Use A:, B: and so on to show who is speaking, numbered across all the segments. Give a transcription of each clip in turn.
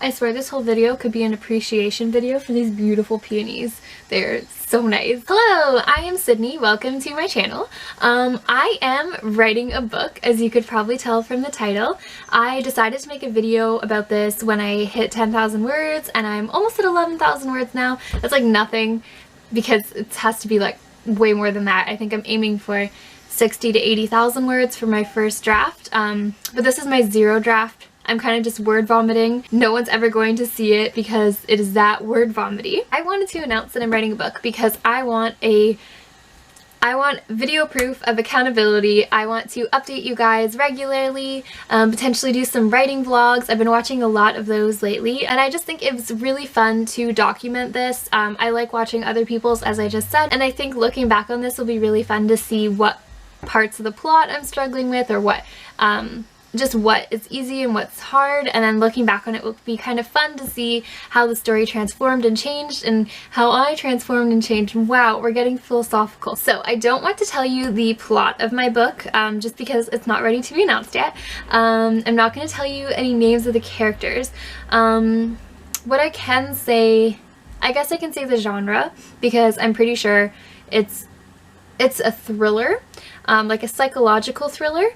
A: I swear this whole video could be an appreciation video for these beautiful peonies. They're so nice. Hello, I am Sydney. Welcome to my channel. I am writing a book, as you could probably tell from the title. I decided to make a video about this when I hit 10,000 words, and I'm almost at 11,000 words now. That's like nothing because it has to be like way more than that. I think I'm aiming for 60 to 80,000 words for my first draft, but this is my zero draft. I'm kind of just word vomiting. No one's ever going to see it because it is that word vomity. I wanted to announce that I'm writing a book because I want video proof of accountability. I want to update you guys regularly, potentially do some writing vlogs. I've been watching a lot of those lately, and I just think it was really fun to document this. I like watching other people's, as I just said, and I think looking back on this will be really fun to see what parts of the plot I'm struggling with, or what just what is easy and what's hard, and then looking back on it will be kind of fun to see how the story transformed and changed and how I transformed and changed. Wow, we're getting philosophical. So I don't want to tell you the plot of my book just because it's not ready to be announced yet. I'm not going to tell you any names of the characters. What I can say, I guess I can say the genre, because I'm pretty sure it's a thriller, like a psychological thriller.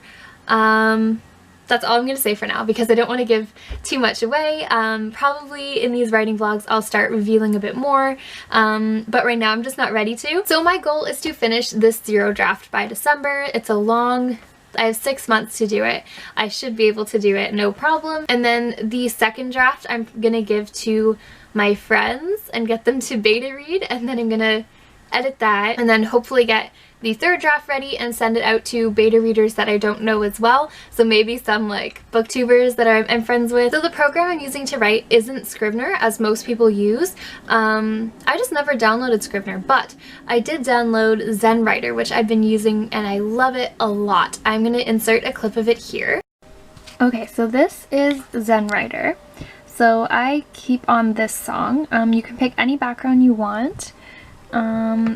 A: That's all I'm going to say for now because I don't want to give too much away. Probably in these writing vlogs I'll start revealing a bit more, but right now I'm just not ready to. So my goal is to finish this zero draft by December. It's a long, I have 6 months to do it. I should be able to do it, no problem. And then the second draft I'm going to give to my friends and get them to beta read, and then I'm going to edit that and then hopefully get the third draft ready and send it out to beta readers that I don't know as well. So maybe some like booktubers that I'm friends with. So the program I'm using to write isn't Scrivener, as most people use. I just never downloaded Scrivener, but I did download ZenWriter, which I've been using and I love it a lot. I'm going to insert a clip of it here. Okay, so this is ZenWriter. So I keep on this song. You can pick any background you want.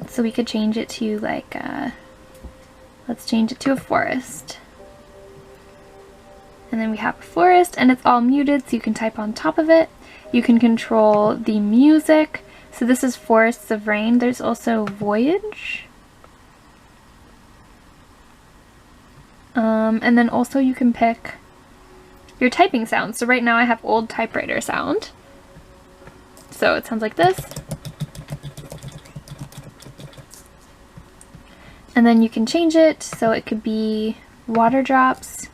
A: So we could change it to like, let's change it to a forest. And then we have a forest and it's all muted so you can type on top of it. You can control the music. So this is Forests of Rain. There's also Voyage. And then also you can pick your typing sound. So right now I have old typewriter sound. So it sounds like this. And then you can change it so it could be water drops,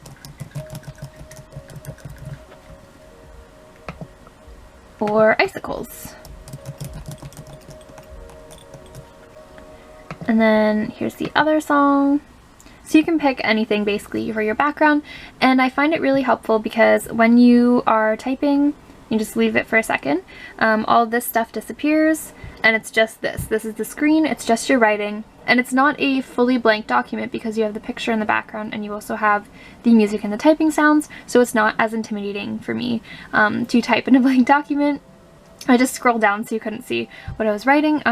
A: or icicles. And then here's the other song. So you can pick anything basically for your background, and I find it really helpful because when you are typing, you just leave it for a second, all this stuff disappears and it's just this. This is the screen, it's just your writing. And it's not a fully blank document because you have the picture in the background and you also have the music and the typing sounds, so it's not as intimidating for me to type in a blank document. I just scrolled down so you couldn't see what I was writing,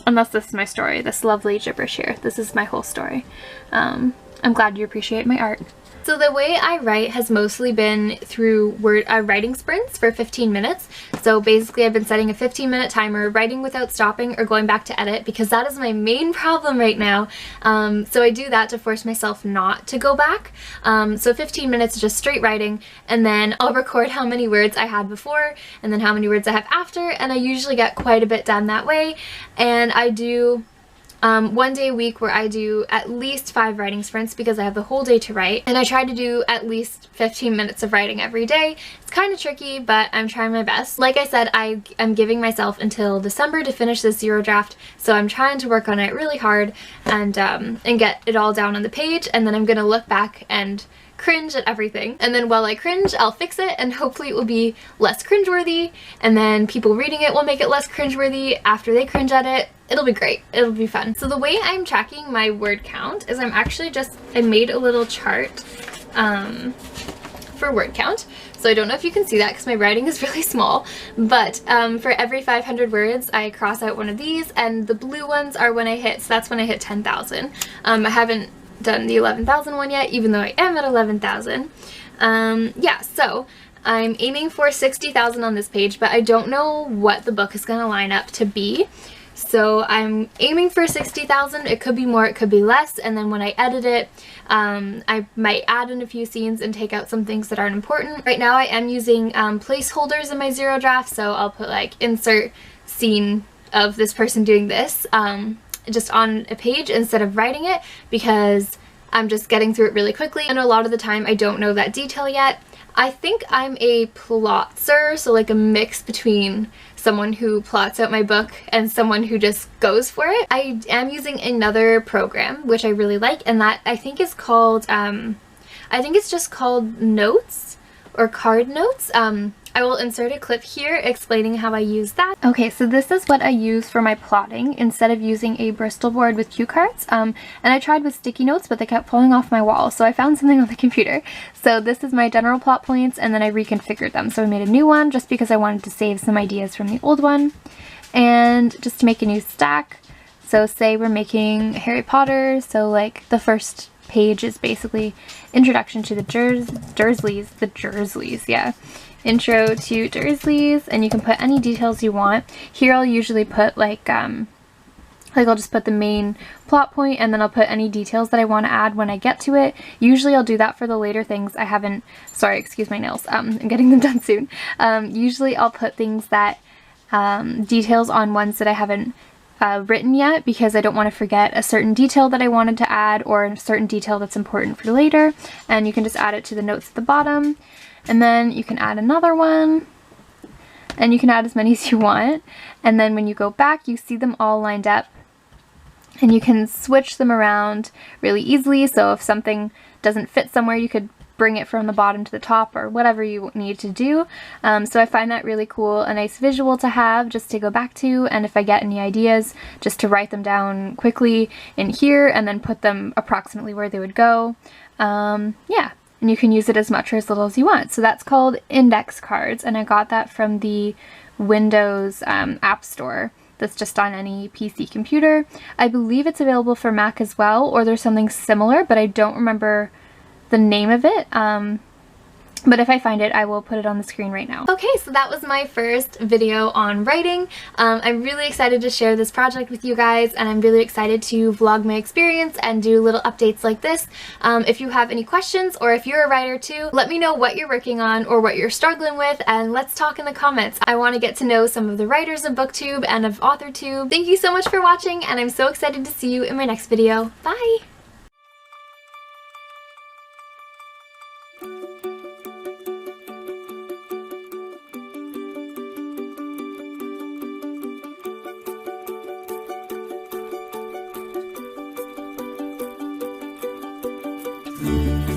A: unless this is my story, this lovely gibberish here. This is my whole story. I'm glad you appreciate my art. So the way I write has mostly been through writing sprints for 15 minutes. So basically I've been setting a 15-minute timer, writing without stopping or going back to edit, because that is my main problem right now. So I do that to force myself not to go back. So 15 minutes just straight writing, and then I'll record how many words I had before and then how many words I have after, and I usually get quite a bit done that way. And I do one day a week where I do at least 5 writing sprints because I have the whole day to write, and I try to do at least 15 minutes of writing every day. It's kind of tricky, but I'm trying my best. Like I said, I am giving myself until December to finish this zero draft, so I'm trying to work on it really hard and get it all down on the page, and then I'm gonna look back and cringe at everything, and then while I cringe I'll fix it and hopefully it will be less cringeworthy, and then people reading it will make it less cringeworthy after they cringe at it. It'll be great. It'll be fun. So the way I'm tracking my word count is I made a little chart for word count. So I don't know if you can see that because my writing is really small, but for every 500 words I cross out one of these, and the blue ones are when I hit, so that's when I hit 10,000. I haven't done the 11,000 one yet, even though I am at 11,000. Yeah, so I'm aiming for 60,000 on this page, but I don't know what the book is going to line up to be. So I'm aiming for 60,000. It could be more, it could be less, and then when I edit it, I might add in a few scenes and take out some things that aren't important. Right now I am using placeholders in my zero draft, so I'll put like insert scene of this person doing this just on a page instead of writing it, because I'm just getting through it really quickly, and a lot of the time I don't know that detail yet. I think I'm a plotzer, so like a mix between someone who plots out my book and someone who just goes for it. I am using another program which I really like, and that I think is called, I think it's just called Notes or Card Notes. I will insert a clip here explaining how I use that. Okay, so this is what I use for my plotting instead of using a Bristol board with cue cards. And I tried with sticky notes, but they kept falling off my wall, so I found something on the computer. So this is my general plot points, and then I reconfigured them. So I made a new one just because I wanted to save some ideas from the old one. And just to make a new stack, so say we're making Harry Potter, so like the first page is basically introduction to the Dursleys, yeah. Intro to Dursleys, and you can put any details you want. Here I'll usually put like I'll just put the main plot point, and then I'll put any details that I want to add when I get to it. Usually I'll do that for the later things I haven't, sorry, excuse my nails, I'm getting them done soon. Usually I'll put things that, details on ones that I haven't written yet, because I don't want to forget a certain detail that I wanted to add or a certain detail that's important for later, and you can just add it to the notes at the bottom. And then you can add another one, and you can add as many as you want. And then when you go back, you see them all lined up, and you can switch them around really easily. So if something doesn't fit somewhere, you could bring it from the bottom to the top or whatever you need to do. So I find that really cool, a nice visual to have just to go back to, and if I get any ideas, just to write them down quickly in here and then put them approximately where they would go. Yeah. And you can use it as much or as little as you want. So that's called index cards, and I got that from the Windows App Store. That's just on any PC computer. I believe it's available for Mac as well, or there's something similar, but I don't remember the name of it. But if I find it, I will put it on the screen right now. Okay, so that was my first video on writing. I'm really excited to share this project with you guys, and I'm really excited to vlog my experience and do little updates like this. If you have any questions, or if you're a writer too, let me know what you're working on or what you're struggling with, and let's talk in the comments. I want to get to know some of the writers of BookTube and of AuthorTube. Thank you so much for watching, and I'm so excited to see you in my next video. Bye!
B: Mm-hmm.